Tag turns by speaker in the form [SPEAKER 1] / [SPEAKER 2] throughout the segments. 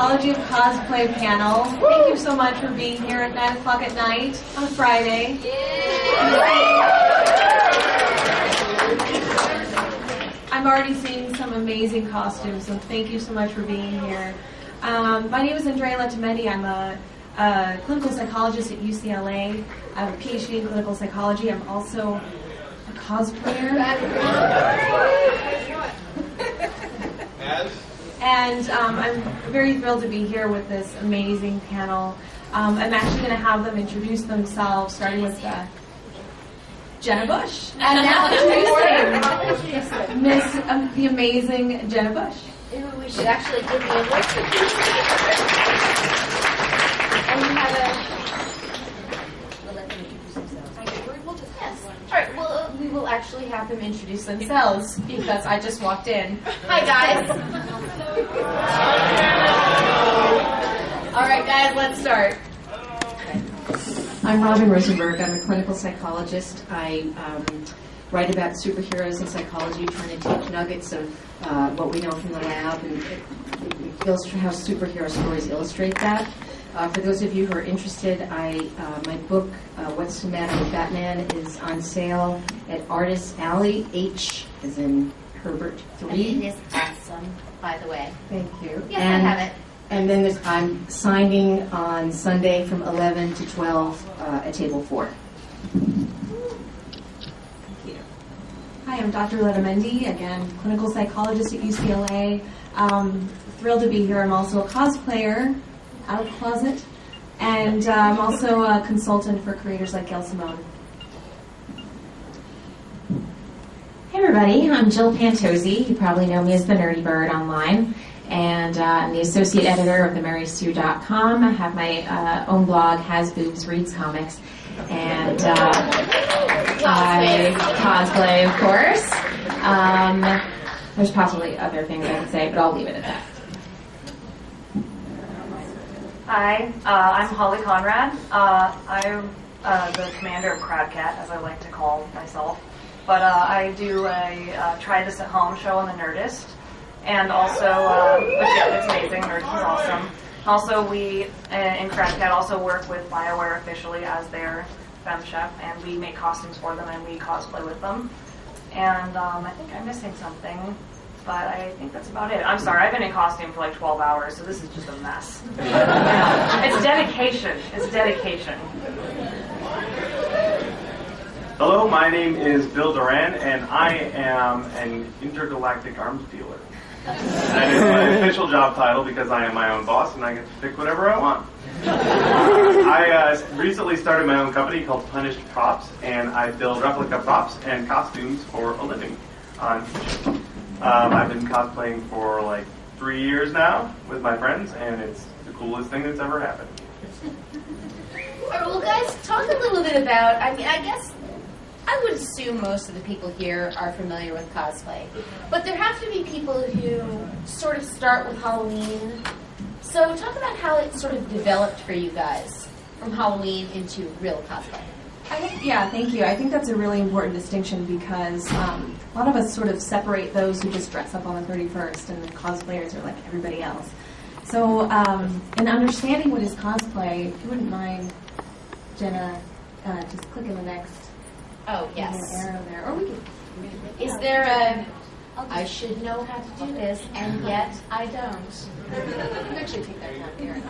[SPEAKER 1] Psychology of Cosplay panel. Thank you so much for being here at 9 o'clock at night on a Friday. I'm already seeing some amazing costumes, so thank you so much for being here. My name is Andrea Letamendi. I'm a clinical psychologist at UCLA. I have a PhD in clinical psychology. I'm also a cosplayer. And I'm very thrilled to be here with this amazing panel. I'm actually going to have them introduce themselves, starting with Jenna Bush. And now introducing Miss the amazing Jenna Bush.
[SPEAKER 2] Ooh, we should actually give the award. And we have we'll let them introduce themselves. We'll just, yes. All right, well, we will actually have them introduce themselves because I just walked in. Hi, guys. All right, guys, let's start.
[SPEAKER 3] I'm Robin Rosenberg. I'm a clinical psychologist. I write about superheroes and psychology, trying to take nuggets of what we know from the lab and illustrate how superhero stories illustrate that. For those of you who are interested, my book, What's the Matter with Batman, is on sale at Artist Alley, H as in Herbert 3.
[SPEAKER 2] And it is awesome, by the way.
[SPEAKER 3] Thank you.
[SPEAKER 2] Yes, I have it.
[SPEAKER 3] And then I'm signing on Sunday from 11 to 12 at Table 4.
[SPEAKER 1] Thank you. Hi, I'm Dr. Letamendi, again, clinical psychologist at UCLA. Thrilled to be here. I'm also a cosplayer, out of the closet, and I'm also a consultant for creators like Gail Simone.
[SPEAKER 4] Hey everybody, I'm Jill Pantozzi. You probably know me as the Nerdy Bird online. And I'm the associate editor of themarysue.com. I have my own blog, Has Boobs Reads Comics. And I cosplay, of course. There's possibly other things I could say, but I'll leave it at that.
[SPEAKER 5] Hi, I'm Holly Conrad. I'm the commander of Crabcat, as I like to call myself. But I do a Try This at Home show on the Nerdist. And also, it's amazing, Nerdist is awesome. Also, we in Crabcat also work with BioWare officially as their femme chef, and we make costumes for them and we cosplay with them. And I think I'm missing something, but I think that's about it. I'm sorry, I've been in costume for like 12 hours, so this is just a mess. It's dedication. It's dedication.
[SPEAKER 6] Hello, my name is Bill Duran, and I am an intergalactic arms dealer. That is my official job title because I am my own boss and I get to pick whatever I want. I recently started my own company called Punished Props, and I build replica props and costumes for a living. I've been cosplaying for like 3 years now with my friends, and it's the coolest thing that's ever happened.
[SPEAKER 2] All right, well, guys, talk a little bit about, I guess, I would assume most of the people here are familiar with cosplay. But there have to be people who sort of start with Halloween. So talk about how it sort of developed for you guys from Halloween into real cosplay.
[SPEAKER 1] Thank you. I think that's a really important distinction because a lot of us sort of separate those who just dress up on the 31st and the cosplayers are like everybody else. So in understanding what is cosplay, if you wouldn't mind, Jenna, just clicking the next arrow there. Or we could...
[SPEAKER 2] Is there a, I should know how to do this, and yet I don't?
[SPEAKER 1] You can actually take that time here.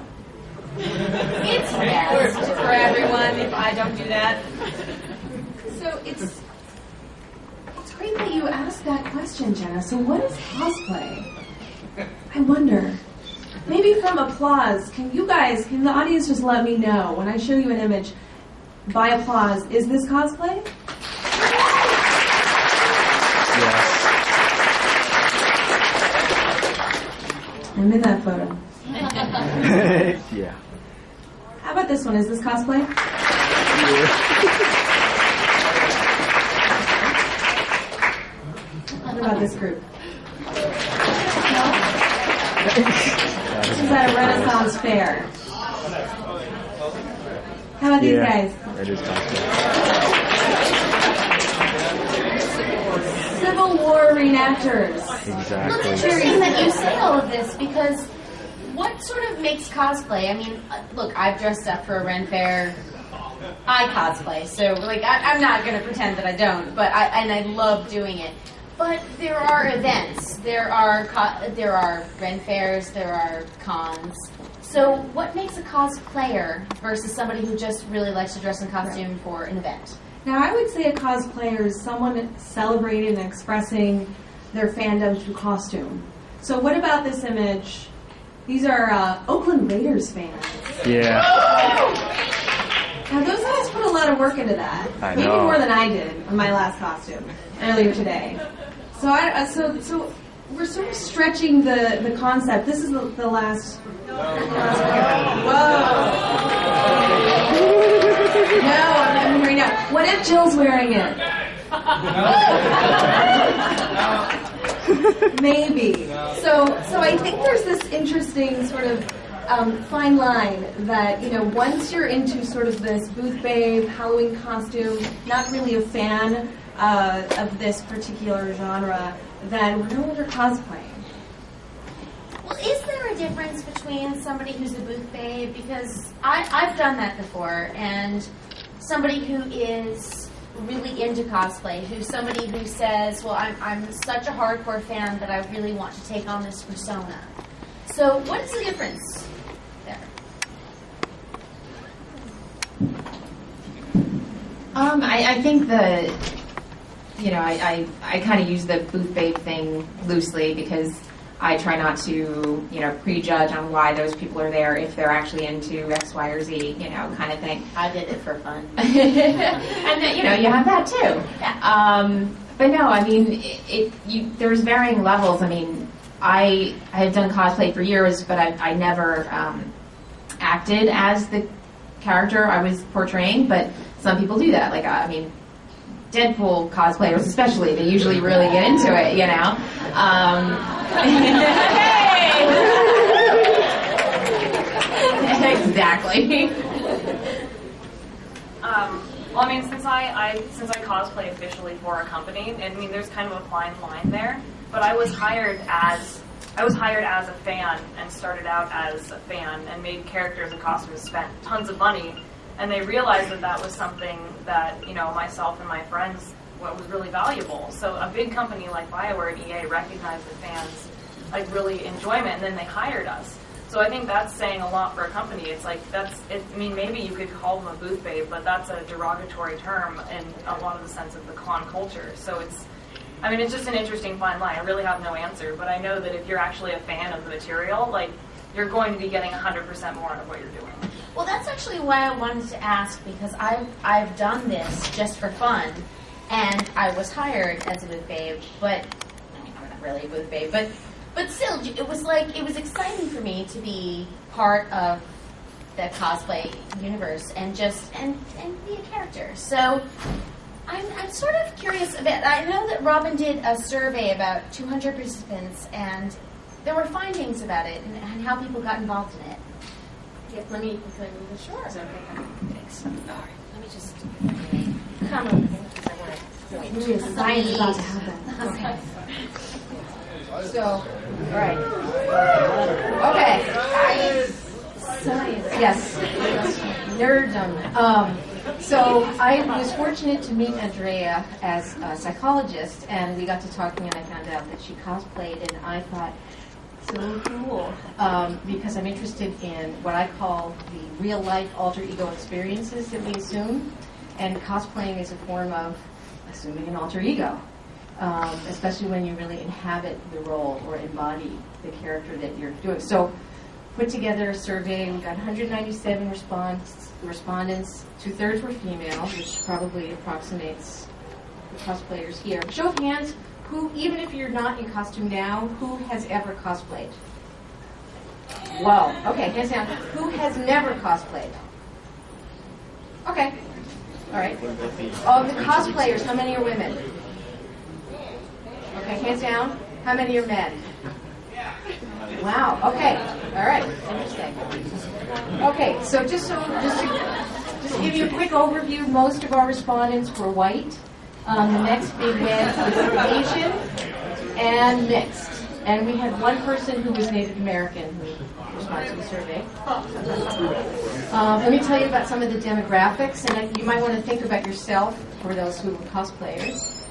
[SPEAKER 2] It's best
[SPEAKER 1] for everyone if I don't do that. So it's great that you asked that question, Jenna. So what is cosplay? I wonder. Maybe from applause, can the audience just let me know when I show you an image by applause, is this cosplay?
[SPEAKER 7] Yes.
[SPEAKER 1] I'm in that photo.
[SPEAKER 7] Yeah.
[SPEAKER 1] How about this one? Is this cosplay? What about this group? No? This is at a Renaissance fair. How about these guys?
[SPEAKER 7] That is cosplay.
[SPEAKER 1] Civil War reenactors.
[SPEAKER 7] Exactly.
[SPEAKER 2] Look, interesting that you say all of this because what sort of makes cosplay? I mean, look, I've dressed up for a Ren Fair. I cosplay, so like I'm not going to pretend that I don't, but I love doing it. But there are events, there are Ren Fairs, there are cons. So what makes a cosplayer versus somebody who just really likes to dress in costume for an event?
[SPEAKER 1] Now, I would say a cosplayer is someone celebrating and expressing their fandom through costume. So what about this image? These are Oakland Raiders fans.
[SPEAKER 7] Yeah.
[SPEAKER 1] Now, those guys put a lot of work into that.
[SPEAKER 7] I
[SPEAKER 1] Maybe
[SPEAKER 7] know.
[SPEAKER 1] more than I did on my last costume earlier today. So so we're sort of stretching the concept. This is the last. Whoa. No, I'm hearing now. What if Jill's wearing it? Maybe. So I think there's this interesting sort of fine line that, you know, once you're into sort of this booth babe, Halloween costume, not really a fan of this particular genre, then we're no longer cosplaying.
[SPEAKER 2] Well, is there a difference between somebody who's a booth babe, because I've done that before, and somebody who is really into cosplay, who's somebody who says, well, I'm such a hardcore fan that I really want to take on this persona. So what is the difference there?
[SPEAKER 4] I think I kind of use the booth babe thing loosely because I try not to, prejudge on why those people are there if they're actually into X, Y, or Z, kind of thing.
[SPEAKER 2] I did it for fun.
[SPEAKER 4] And then, you have that too. But no, I mean, there's varying levels. I mean, I have done cosplay for years, but I never acted as the character I was portraying. But some people do that. Like, Deadpool cosplayers especially, they usually really get into it, Exactly.
[SPEAKER 5] Well, since I cosplay officially for a company, there's kind of a fine line there. But I was hired as a fan and started out as a fan and made characters and costumes, spent tons of money, and they realized that was something that myself and my friends was really valuable. So a big company like BioWare and EA recognized the fans really enjoyment, and then they hired us. So I think that's saying a lot for a company. It's like maybe you could call them a booth babe, but that's a derogatory term in a lot of the sense of the con culture. So it's just an interesting fine line. I really have no answer, but I know that if you're actually a fan of the material, you're going to be getting 100% more out of what you're doing.
[SPEAKER 2] Well, that's actually why I wanted to ask, because I've done this just for fun, and I was hired as a booth babe, but I'm not really a booth babe, but still, it was exciting for me to be part of the cosplay universe and be a character. So I'm sort of curious about. I know that Robin did a survey about 200 participants, and there were findings about it and how people got involved in it. Yeah, let me move it. Sure. Is that okay? Thanks. All right. Let me just come over here because I want to point.
[SPEAKER 1] Science is about to happen.
[SPEAKER 2] Okay. So, all right. Okay.
[SPEAKER 1] Science.
[SPEAKER 3] Yes. Nerddom. So I was fortunate to meet Andrea as a psychologist, and we got to talking, and I found out that she cosplayed, and I thought, so cool, because I'm interested in what I call the real-life alter ego experiences that we assume, and cosplaying is a form of assuming an alter ego, especially when you really inhabit the role or embody the character that you're doing. So put together a survey. We got 197 respondents. 2/3 were female, which probably approximates the cosplayers here. Show of hands, who, even if you're not in costume now, who has ever cosplayed? Whoa. Okay, hands down. Who has never cosplayed? Okay. All right. Of the cosplayers, how many are women? Okay, hands down. How many are men? Wow. Okay. All right. Interesting. Okay. So just to give you a quick overview, most of our respondents were white. The next big wedge was Asian and mixed. And we had one person who was Native American who responded to the survey. Let me tell you about some of the demographics, and you might want to think about yourself for those who were cosplayers.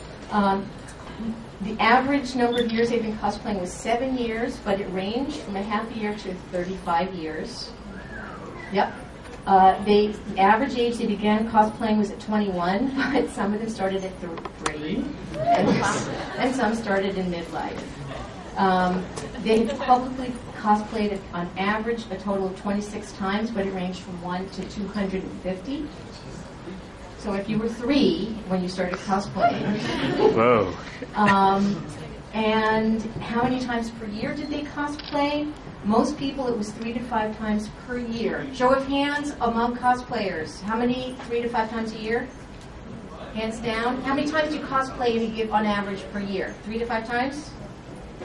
[SPEAKER 3] The average number of years they've been cosplaying was 7 years, but it ranged from a half a year to 35 years. Yep. The average age they began cosplaying was at 21, but some of them started at 3, and some started in midlife. They publicly cosplayed on average a total of 26 times, but it ranged from 1 to 250. So if you were 3 when you started cosplaying,
[SPEAKER 7] Whoa.
[SPEAKER 3] and how many times per year did they cosplay? Most people, it was 3 to 5 times per year. Show of hands among cosplayers. How many 3 to 5 times a year? Hands down. How many times do you cosplay on average per year? 3 to 5 times?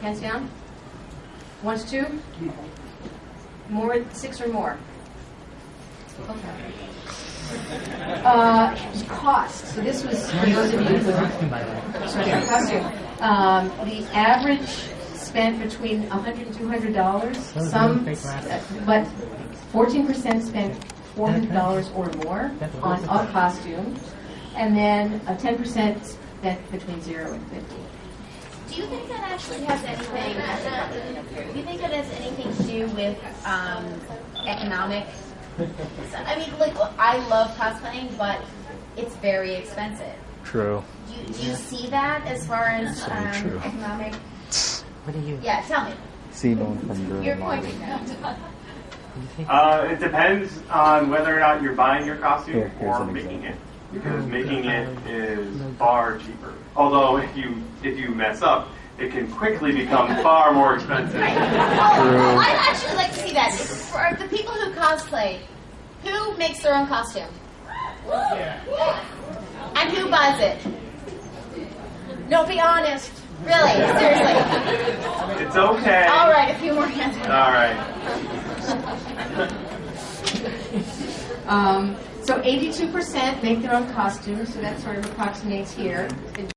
[SPEAKER 3] Hands down. 1 to 2? More, 6 or more? Okay. Cost. So this was for those of you who sorry, costume. The average spent between $100 and $200. Some, but 14% spent $400 or more on a costume, and then 10% spent between 0 and 50.
[SPEAKER 2] Do you think that actually has anything? Do you think that has anything to do with economic? I mean, like, I love cosplaying, but it's very expensive.
[SPEAKER 7] True.
[SPEAKER 2] Do you see that as far as
[SPEAKER 7] true.
[SPEAKER 2] economic?
[SPEAKER 8] What do you?
[SPEAKER 2] Yeah, tell me.
[SPEAKER 7] See no one from the
[SPEAKER 2] You're pointing now.
[SPEAKER 6] It depends on whether or not you're buying your costume
[SPEAKER 7] Here's
[SPEAKER 6] or
[SPEAKER 7] an
[SPEAKER 6] making it,
[SPEAKER 7] example.
[SPEAKER 6] because making it is far cheaper. Although if you mess up, it can quickly become far more expensive.
[SPEAKER 2] Right. Oh, I'd actually like to see that. For the people who cosplay, who makes their own costume? And who buys it? No, be honest. Really, seriously.
[SPEAKER 6] It's okay.
[SPEAKER 2] All right, a few more hands.
[SPEAKER 6] All right.
[SPEAKER 3] So 82% make their own costumes, so that sort of approximates here.